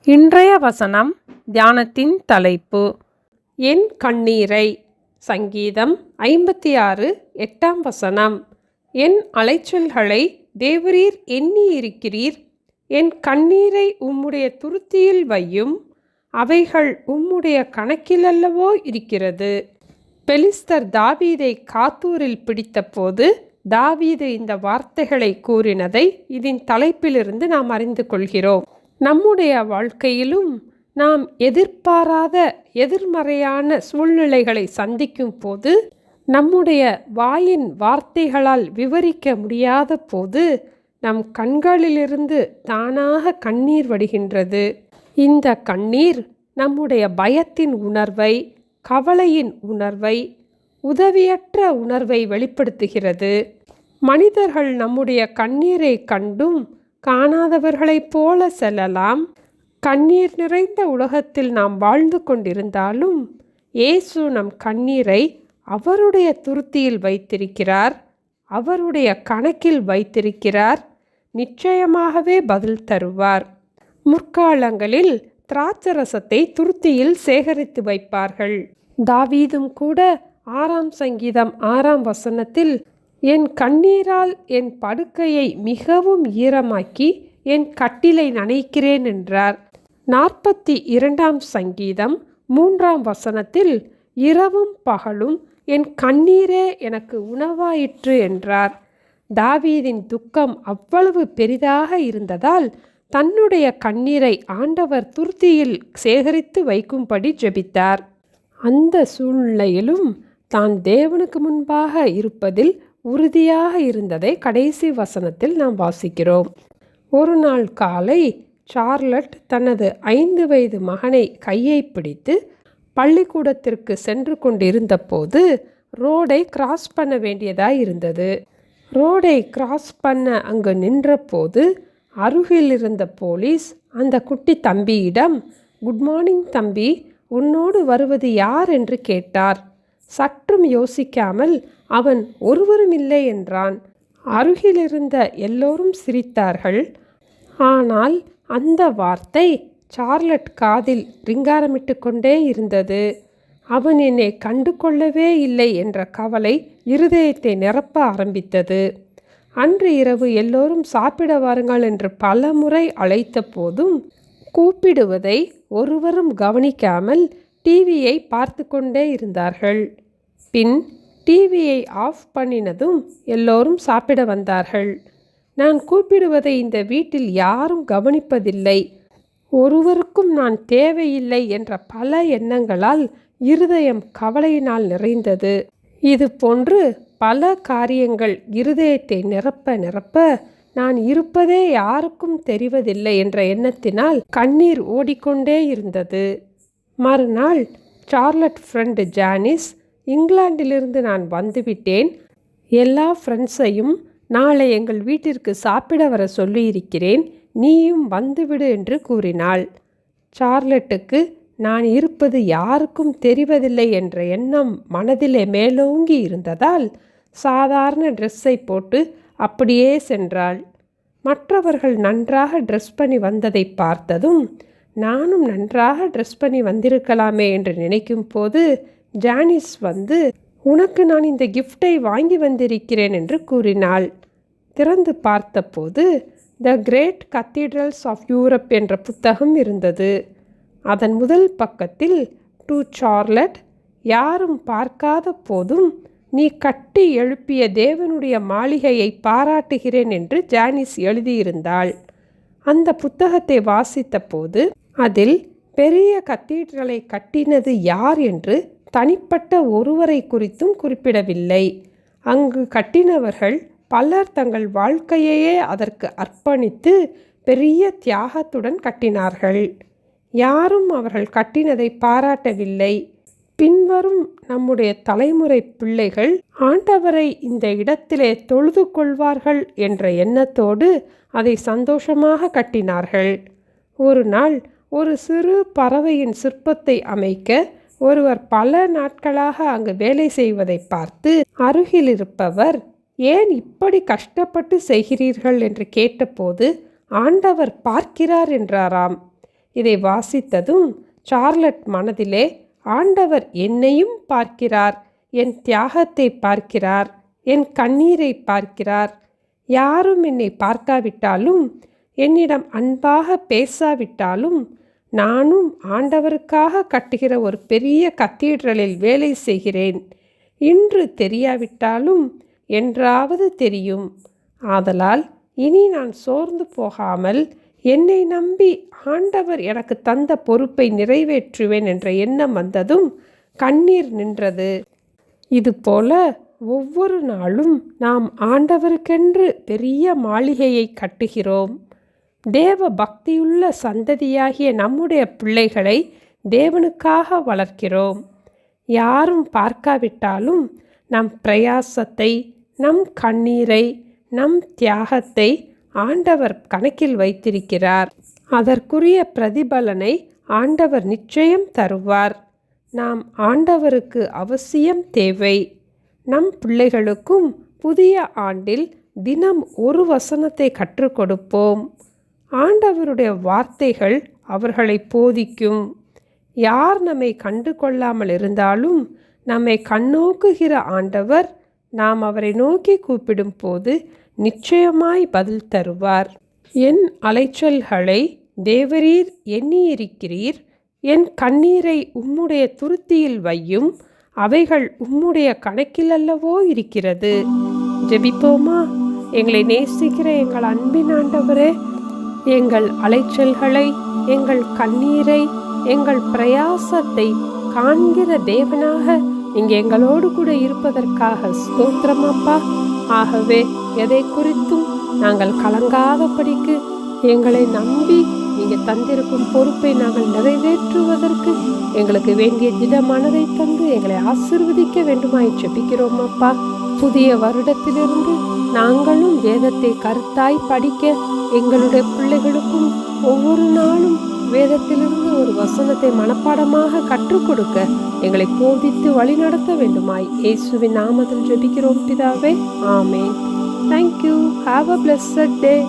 இன்றைய வசனம் தியானத்தின் தலைப்பு என் கண்ணீரை. சங்கீதம் 56:8. என் அலைச்சல்களை தேவரீர் எண்ணி இருக்கிறீர். என் கண்ணீரை உம்முடைய துருத்தியில் வையும், அவைகள் உம்முடைய கணக்கிலல்லவோ இருக்கிறது. பெலிஸ்தர் தாவீதை காத்தூரில் பிடித்தபோது தாவீது இந்த வார்த்தைகளை கூறினதை இதன் தலைப்பிலிருந்து நாம் அறிந்து கொள்கிறோம். நம்முடைய வாழ்க்கையிலும் நாம் எதிர்பாராத எதிர்மறையான சூழ்நிலைகளை சந்திக்கும் போது, நம்முடைய வாயின் வார்த்தைகளால் விவரிக்க முடியாத போது நம் கண்களிலிருந்து தானாக கண்ணீர் வடிகின்றது. இந்த கண்ணீர் நம்முடைய பயத்தின் உணர்வை, கவலையின் உணர்வை, உதவியற்ற உணர்வை வெளிப்படுத்துகிறது. மனிதர்கள் நம்முடைய கண்ணீரை கண்டும் காணாதவர்களைப் போல செல்லலாம். கண்ணீர் நிறைந்த உலகத்தில் நாம் வாழ்ந்து கொண்டிருந்தாலும் இயேசு நம் கண்ணீரை அவருடைய துருத்தியில் வைத்திருக்கிறார், அவருடைய கணக்கில் வைத்திருக்கிறார். நிச்சயமாகவே பதில் தருவார். முற்காலங்களில் திராட்சரசத்தை துருத்தியில் சேகரித்து வைப்பார்கள். தாவீதும் கூட 6 சங்கீதம் 6 என் கண்ணீரால் என் படுக்கையை மிகவும் ஈரமாக்கி என் கட்டிலை நனைக்கிறேன் என்றார். 42 சங்கீதம் 3 இரவும் பகலும் என் கண்ணீரே எனக்கு உணவாயிற்று என்றார். தாவீதின் துக்கம் அவ்வளவு பெரிதாக இருந்ததால் தன்னுடைய கண்ணீரை ஆண்டவர் துருத்தியில் சேகரித்து வைக்கும்படி ஜெபித்தார். அந்த சூழ்நிலையிலும் தான் தேவனுக்கு முன்பாக இருப்பதில் உறுதியாக இருந்ததை கடைசி வசனத்தில் நாம் வாசிக்கிறோம். ஒரு நாள் காலை சார்லட் தனது 5 வயது மகனை கையை பிடித்து பள்ளிக்கூடத்திற்கு சென்று கொண்டிருந்த போது ரோடை கிராஸ் பண்ண வேண்டியதாய் இருந்தது. ரோடை கிராஸ் பண்ண அங்கு நின்ற போது அருகில் இருந்த போலீஸ் அந்த குட்டி தம்பியிடம், குட் மார்னிங் தம்பி, உன்னோடு வருவது யார் என்று கேட்டார். சற்றும் யோசிக்காமல் அவன் ஒருவரும் இல்லை என்றான். அருகிலிருந்த எல்லோரும் சிரித்தார்கள். ஆனால் அந்த வார்த்தை சார்லட் காதில் ரிங்காரமிட்டு கொண்டே இருந்தது. அவன் என்னை கண்டு கொள்ளவே இல்லை என்ற கவலை இருதயத்தை நிரப்ப ஆரம்பித்தது. அன்று இரவு எல்லோரும் சாப்பிட வாருங்கள் என்று பல முறை அழைத்த போதும் கூப்பிடுவதை ஒருவரும் கவனிக்காமல் டிவியை பார்த்து கொண்டே இருந்தார்கள். பின் டிவியை ஆஃப் பண்ணினதும் எல்லோரும் சாப்பிட வந்தார்கள். நான் கூப்பிடுவதை இந்த வீட்டில் யாரும் கவனிப்பதில்லை, ஒருவருக்கும் நான் தேவையில்லை என்ற பல எண்ணங்களால் இருதயம் கவலையினால் நிறைந்தது. இது போன்று பல காரியங்கள் இருதயத்தை நிரப்ப நிரப்ப நான் இருப்பதே யாருக்கும் தெரிவதில்லை என்ற எண்ணத்தினால் கண்ணீர் ஓடிக்கொண்டே இருந்தது. மறுநாள் சார்லட் ஃப்ரெண்டு ஜானிஸ், இங்கிலாந்திலிருந்து நான் வந்துவிட்டேன், எல்லா ஃப்ரெண்ட்ஸையும் நாளை எங்கள் வீட்டிற்கு சாப்பிட வர சொல்லியிருக்கிறேன், நீயும் வந்துவிடு என்று கூறினாள். சார்லட்டுக்கு நான் இருப்பது யாருக்கும் தெரிவதில்லை என்ற எண்ணம் மனதிலே மேலோங்கி இருந்ததால் சாதாரண ட்ரெஸ்ஸை போட்டு அப்படியே சென்றாள். மற்றவர்கள் நன்றாக ட்ரெஸ் பண்ணி வந்ததை பார்த்ததும் நானும் நன்றாக ட்ரெஸ் பண்ணி வந்திருக்கலாமே என்று நினைக்கும் போது ஜானிஸ் வந்து, உனக்கு நான் இந்த கிஃப்டை வாங்கி வந்திருக்கிறேன் என்று கூறினாள். திறந்து பார்த்தபோது த கிரேட் கத்தீட்ரல்ஸ் ஆஃப் யூரோப் என்ற புத்தகம் இருந்தது. அதன் முதல் பக்கத்தில், டு சார்லட், யாரும் பார்க்காத போதும் நீ கட்டி எழுப்பிய தேவனுடைய மாளிகையை பாராட்டுகிறேன் என்று ஜானிஸ் எழுதியிருந்தாள். அந்த புத்தகத்தை வாசித்த போது அதில் பெரிய கத்தீட்ரலை கட்டினது யார் என்று தனிப்பட்ட ஒருவரை குறித்தும் குறிப்பிடவில்லை. அங்கு கட்டினவர்கள் பலர் தங்கள் வாழ்க்கையையே அதற்கு அர்ப்பணித்து பெரிய தியாகத்துடன் கட்டினார்கள். யாரும் அவர்கள் கட்டினதை பாராட்டவில்லை. பின்வரும் நம்முடைய தலைமுறை பிள்ளைகள் ஆண்டவரை இந்த இடத்திலே தொழுது கொள்வார்கள் என்ற எண்ணத்தோடு அதை சந்தோஷமாக கட்டினார்கள். ஒரு நாள் ஒரு சிறு பறவையின் சிற்பத்தை அமைக்க ஒருவர் பல நாட்களாக அங்கு வேலை செய்வதை பார்த்து அருகில் இருப்பவர், ஏன் இப்படி கஷ்டப்பட்டு செய்கிறீர்கள் என்று கேட்டபோது ஆண்டவர் பார்க்கிறார் என்றாராம். இதை வாசித்ததும் சார்லட் மனதிலே, ஆண்டவர் என்னையும் பார்க்கிறார், என் தியாகத்தை பார்க்கிறார், என் கண்ணீரை பார்க்கிறார். யாரும் என்னை பார்க்காவிட்டாலும், என்னிடம் அன்பாக பேசாவிட்டாலும், நானும் ஆண்டவருக்காக கட்டுகிற ஒரு பெரிய கத்தீட்ரலில் வேலை செய்கிறேன். இன்று தெரியாவிட்டாலும் என்றாவது தெரியும். ஆதலால் இனி நான் சோர்ந்து போகாமல் என்னை நம்பி ஆண்டவர் எனக்கு தந்த பொறுப்பை நிறைவேற்றுவேன் என்ற எண்ணம் வந்ததும் கண்ணீர் நின்றது. இதுபோல ஒவ்வொரு நாளும் நாம் ஆண்டவருக்கென்று பெரிய மாளிகையை கட்டுகிறோம். தேவ பக்தியுள்ள சந்ததியாகிய நம்முடைய பிள்ளைகளை தேவனுக்காக வளர்க்கிறோம். யாரும் பார்க்காவிட்டாலும் நம் பிரயாசத்தை, நம் கண்ணீரை, நம் தியாகத்தை ஆண்டவர் கணக்கில் வைத்திருக்கிறார். அதற்குரிய பிரதிபலனை ஆண்டவர் நிச்சயம் தருவார். நாம் ஆண்டவருக்கு அவசியம் தேவை. நம் பிள்ளைகளுக்கும் புதிய ஆண்டில் தினம் ஒரு வசனத்தை கற்றுக் கொடுப்போம். ஆண்டவருடைய வார்த்தைகள் அவர்களை போதிக்கும். யார் நம்மை கண்டு கொள்ளாமல் இருந்தாலும் நம்மை கண்ணோக்குகிற ஆண்டவர் நாம் அவரை நோக்கி கூப்பிடும் போது நிச்சயமாய் பதில் தருவார். என் அலைச்சல்களை தேவரீர் எண்ணியிருக்கிறீர். என் கண்ணீரை உம்முடைய துருத்தியில் வையும். அவைகள் உம்முடைய கணக்கில் அல்லவோ இருக்கிறது. ஜெபிப்போமா? எங்களை நேசிக்கிற எங்கள் அன்பின் ஆண்டவரே, எங்கள் அலைச்சல்களை, எங்கள் கண்ணீரை, எங்கள் பிரயாசத்தை காண்கிற தேவனாக நீங்க எங்களோடு கூட இருப்பதற்காக ஸ்தோத்திரம் அப்பா. ஆகவே எதை குறித்தும் நாங்கள் கலங்காதபடிக்கு எங்களை நம்பி நீங்க தந்திருக்கும் பொறுப்பை நாங்கள் நிறைவேற்றுவதற்கு எங்களுக்கு வேண்டிய திட மனதை தந்து எங்களை ஆசீர்வதிக்க வேண்டுமாய் ஜெபிக்கிறோம் அப்பா. புதிய வருடத்திலிருந்து நாங்களும் வேதத்தை கருத்தாய் படிக்க, எங்களுடைய பிள்ளைகளுக்கும் ஒவ்வொரு நாளும் வேதத்திலிருந்து ஒரு வசனத்தை மனப்பாடமாக கற்றுக் கொடுக்க எங்களை போதித்து வழிநடத்த வேண்டுமாய் இயேசுவின் நாமத்தில் ஜெபிக்கிறோம் பிதாவே. ஆமென். Thank you. Have a blessed day.